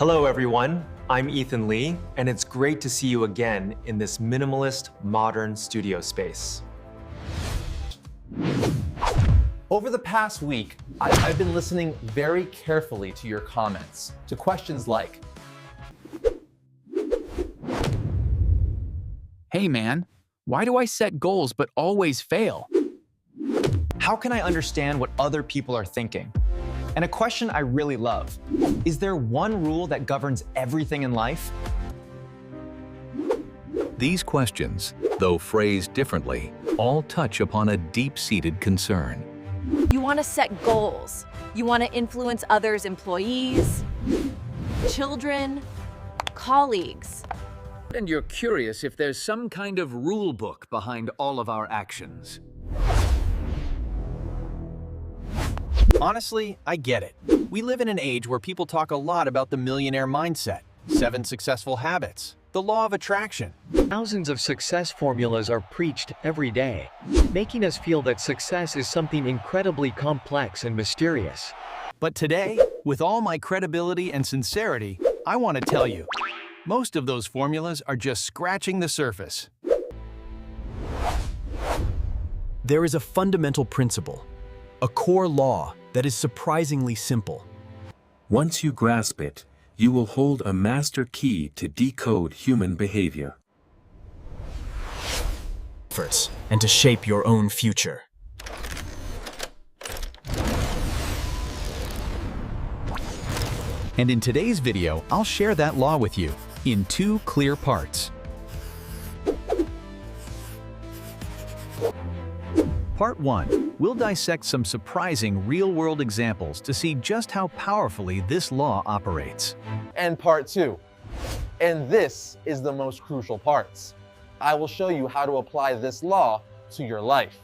Hello everyone, I'm Ethan Lee, and it's great to see you again in this minimalist, modern studio space. Over the past week, I've been listening very carefully to your comments, to questions like, "Hey man, why do I set goals but always fail?" How can I understand what other people are thinking? And a question I really love, is there one rule that governs everything in life? These questions, though phrased differently, all touch upon a deep-seated concern. You want to set goals. You want to influence others' employees, children, colleagues. And you're curious if there's some kind of rule book behind all of our actions. Honestly, I get it. We live in an age where people talk a lot about the millionaire mindset, 7 successful habits, the law of attraction. Thousands of success formulas are preached every day, making us feel that success is something incredibly complex and mysterious. But today, with all my credibility and sincerity, I want to tell you, most of those formulas are just scratching the surface. There is a fundamental principle, a core law that is surprisingly simple. Once you grasp it, you will hold a master key to decode human behavior. Efforts and to shape your own future. And in today's video, I'll share that law with you in 2 clear parts. Part 1, we'll dissect some surprising real-world examples to see just how powerfully this law operates. and part 2. And this is the most crucial parts. I will show you how to apply this law to your life.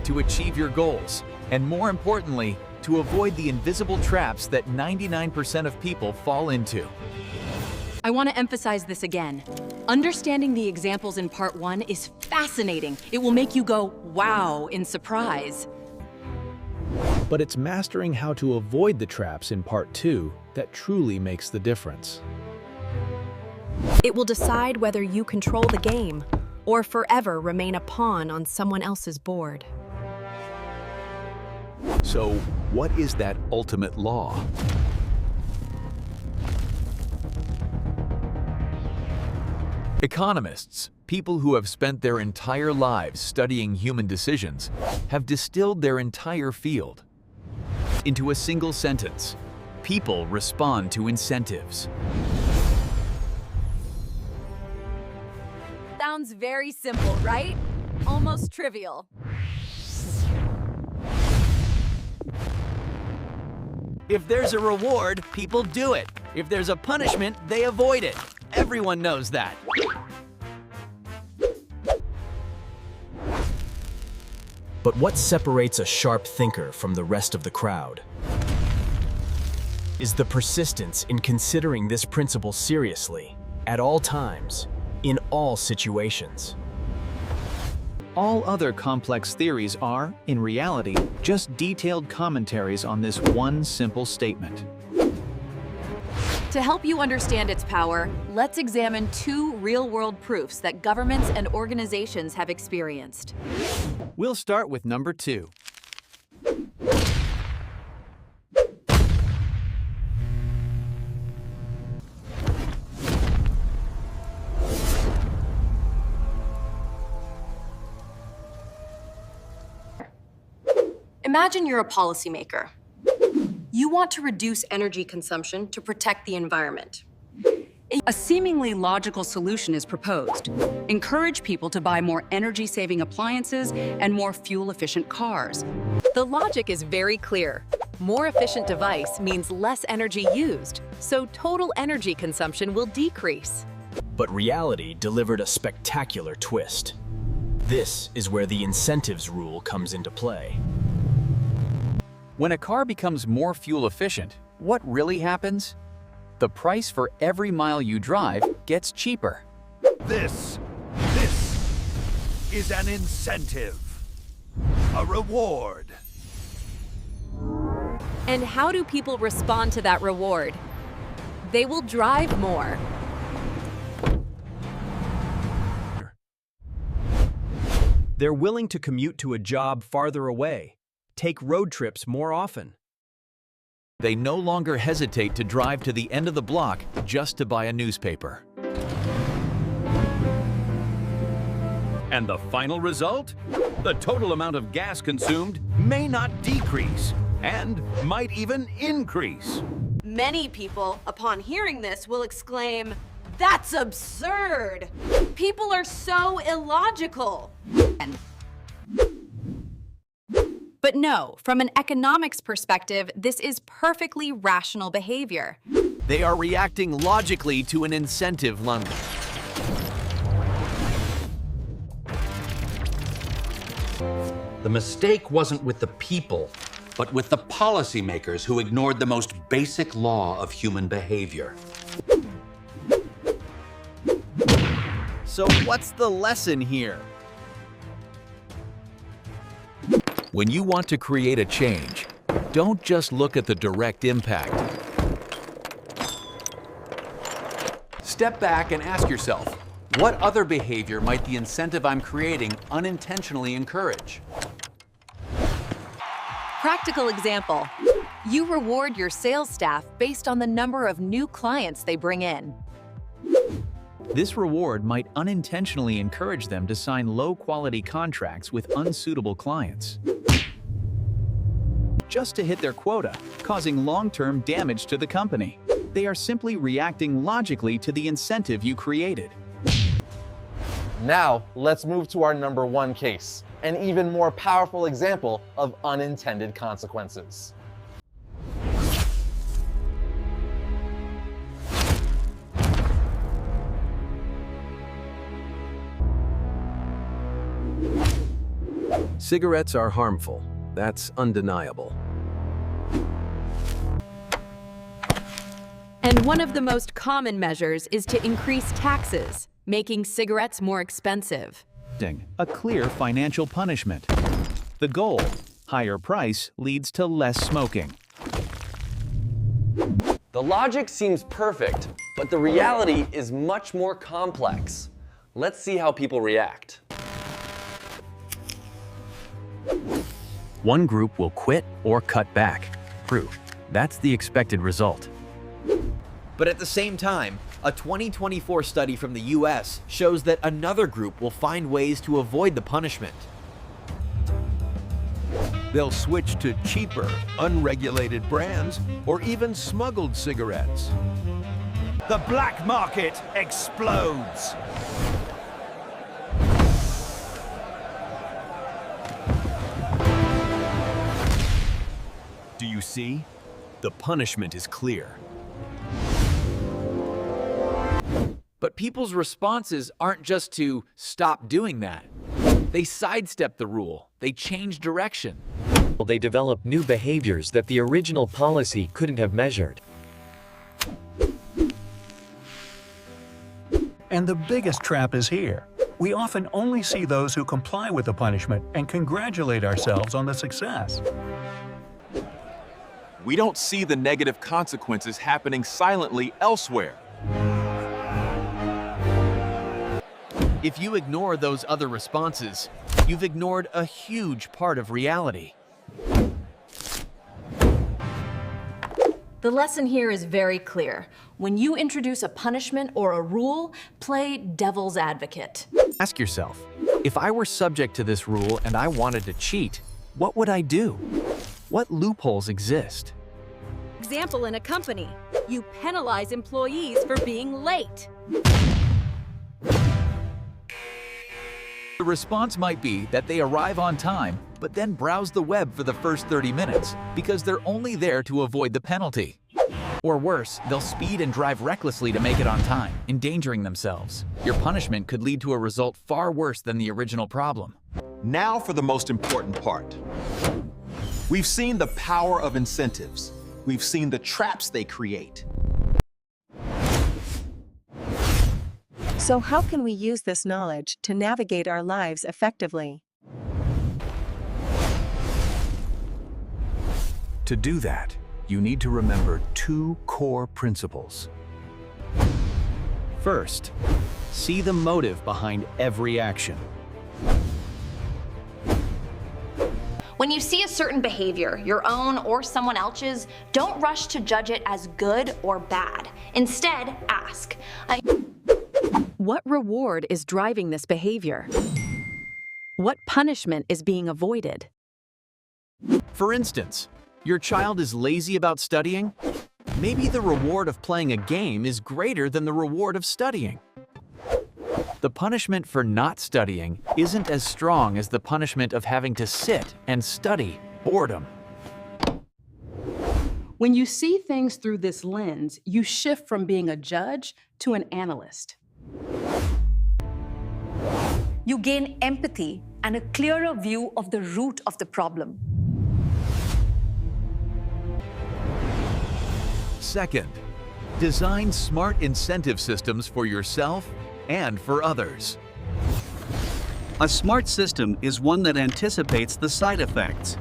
To achieve your goals, and more importantly, to avoid the invisible traps that 99% of people fall into. I want to emphasize this again. Understanding the examples in part 1 is fascinating. It will make you go, wow, in surprise. But it's mastering how to avoid the traps in part 2 that truly makes the difference. It will decide whether you control the game or forever remain a pawn on someone else's board. So, what is that ultimate law? Economists, people who have spent their entire lives studying human decisions, have distilled their entire field into a single sentence: people respond to incentives. Sounds very simple, right? Almost trivial. If there's a reward, people do it. If there's a punishment, they avoid it. Everyone knows that. But what separates a sharp thinker from the rest of the crowd is the persistence in considering this principle seriously, at all times, in all situations. All other complex theories are, in reality, just detailed commentaries on this one simple statement. To help you understand its power, let's examine 2 real-world proofs that governments and organizations have experienced. We'll start with number 2. Imagine you're a policymaker. You want to reduce energy consumption to protect the environment. A seemingly logical solution is proposed. Encourage people to buy more energy-saving appliances and more fuel-efficient cars. The logic is very clear. More efficient device means less energy used, so total energy consumption will decrease. But reality delivered a spectacular twist. This is where the incentives rule comes into play. When a car becomes more fuel efficient, what really happens? The price for every mile you drive gets cheaper. This is an incentive, a reward. And how do people respond to that reward? They will drive more. They're willing to commute to a job farther away, take road trips more often. They no longer hesitate to drive to the end of the block just to buy a newspaper. And the final result? The total amount of gas consumed may not decrease and might even increase. Many people, upon hearing this, will exclaim, "That's absurd! People are so illogical!" But no, from an economics perspective, this is perfectly rational behavior. They are reacting logically to an incentive, London. The mistake wasn't with the people, but with the policymakers who ignored the most basic law of human behavior. So what's the lesson here? When you want to create a change, don't just look at the direct impact. Step back and ask yourself, what other behavior might the incentive I'm creating unintentionally encourage? Practical example. You reward your sales staff based on the number of new clients they bring in. This reward might unintentionally encourage them to sign low-quality contracts with unsuitable clients, just to hit their quota, causing long-term damage to the company. They are simply reacting logically to the incentive you created. Now, let's move to our number 1 case, an even more powerful example of unintended consequences. Cigarettes are harmful. That's undeniable. And one of the most common measures is to increase taxes, making cigarettes more expensive. A clear financial punishment. The goal, higher price, leads to less smoking. The logic seems perfect, but the reality is much more complex. Let's see how people react. One group will quit or cut back. Proof. That's the expected result. But at the same time, a 2024 study from the US shows that another group will find ways to avoid the punishment. They'll switch to cheaper, unregulated brands or even smuggled cigarettes. The black market explodes. Do you see? The punishment is clear. But people's responses aren't just to stop doing that. They sidestep the rule. They change direction. They develop new behaviors that the original policy couldn't have measured. And the biggest trap is here. We often only see those who comply with the punishment and congratulate ourselves on the success. We don't see the negative consequences happening silently elsewhere. If you ignore those other responses, you've ignored a huge part of reality. The lesson here is very clear. When you introduce a punishment or a rule, play devil's advocate. Ask yourself, if I were subject to this rule and I wanted to cheat, what would I do? What loopholes exist? Example in a company, you penalize employees for being late. The response might be that they arrive on time, but then browse the web for the first 30 minutes because they're only there to avoid the penalty. Or worse, they'll speed and drive recklessly to make it on time, endangering themselves. Your punishment could lead to a result far worse than the original problem. Now for the most important part. We've seen the power of incentives. We've seen the traps they create. So how can we use this knowledge to navigate our lives effectively? To do that, you need to remember 2 core principles. First, see the motive behind every action. When you see a certain behavior, your own or someone else's, don't rush to judge it as good or bad. Instead, ask, what reward is driving this behavior? What punishment is being avoided? For instance, your child is lazy about studying? Maybe the reward of playing a game is greater than the reward of studying. The punishment for not studying isn't as strong as the punishment of having to sit and study boredom. When you see things through this lens, you shift from being a judge to an analyst. You gain empathy and a clearer view of the root of the problem. Second, design smart incentive systems for yourself and for others. A smart system is one that anticipates the side effects.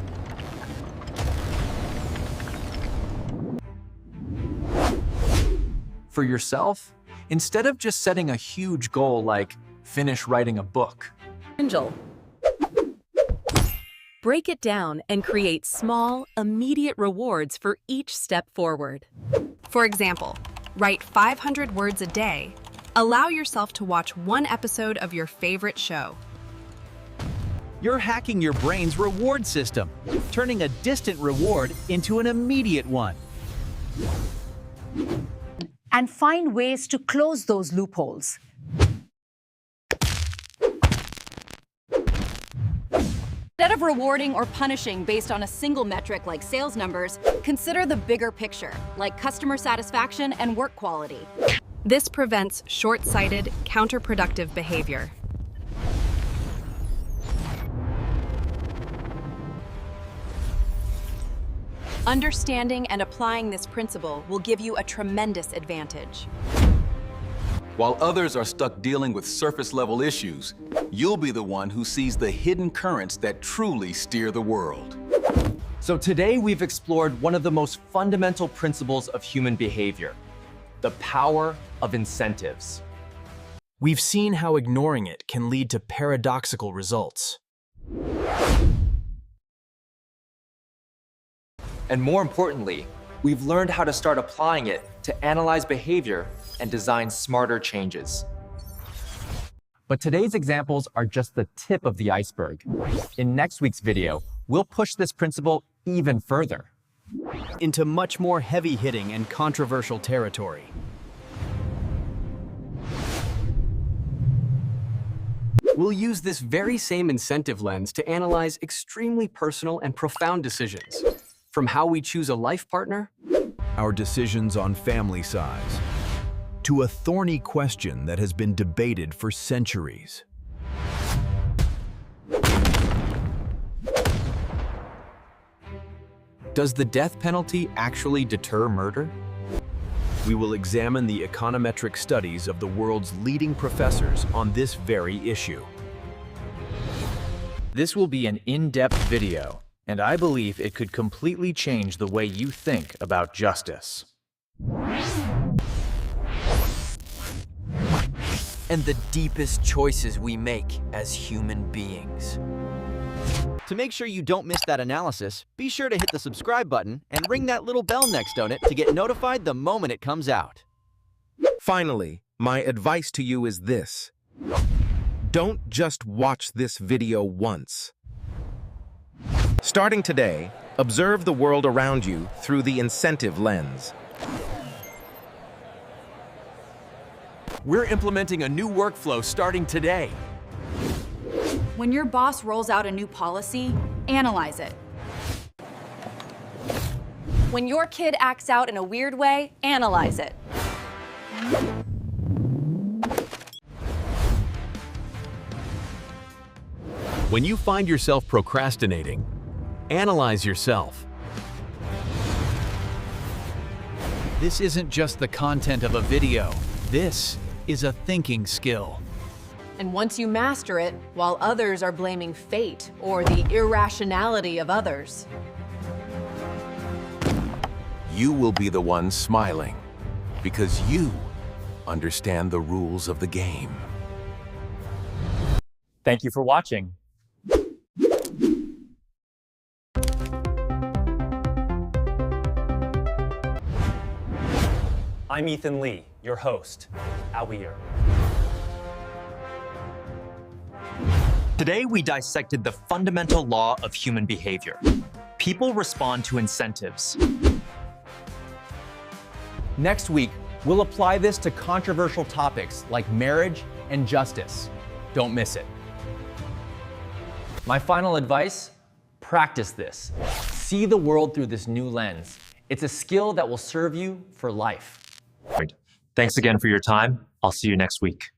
For yourself, instead of just setting a huge goal like finish writing a book, Angel. Break it down and create small, immediate rewards for each step forward. For example, write 500 words a day. Allow yourself to watch one episode of your favorite show. You're hacking your brain's reward system, turning a distant reward into an immediate one. And find ways to close those loopholes. Instead of rewarding or punishing based on a single metric like sales numbers, consider the bigger picture, like customer satisfaction and work quality. This prevents short-sighted, counterproductive behavior. Understanding and applying this principle will give you a tremendous advantage. While others are stuck dealing with surface-level issues, you'll be the one who sees the hidden currents that truly steer the world. So today we've explored one of the most fundamental principles of human behavior, the power of incentives. We've seen how ignoring it can lead to paradoxical results. And more importantly, we've learned how to start applying it to analyze behavior and design smarter changes. But today's examples are just the tip of the iceberg. In next week's video, we'll push this principle even further into much more heavy-hitting and controversial territory. We'll use this very same incentive lens to analyze extremely personal and profound decisions, from how we choose a life partner, our decisions on family size, to a thorny question that has been debated for centuries. Does the death penalty actually deter murder? We will examine the econometric studies of the world's leading professors on this very issue. This will be an in-depth video, and I believe it could completely change the way you think about justice. And the deepest choices we make as human beings. To make sure you don't miss that analysis, be sure to hit the subscribe button and ring that little bell next on it to get notified the moment it comes out. Finally, my advice to you is this. Don't just watch this video once. Starting today, observe the world around you through the incentive lens. We're implementing a new workflow starting today. When your boss rolls out a new policy, analyze it. When your kid acts out in a weird way, analyze it. When you find yourself procrastinating, analyze yourself. This isn't just the content of a video. This is a thinking skill. And once you master it, while others are blaming fate or the irrationality of others, You will be the one smiling because you understand the rules of the game. Thank you for watching. I'm Ethan Lee, your host. Awir. Today, we dissected the fundamental law of human behavior. People respond to incentives. Next week, we'll apply this to controversial topics like marriage and justice. Don't miss it. My final advice, practice this. See the world through this new lens. It's a skill that will serve you for life. Thanks again for your time. I'll see you next week.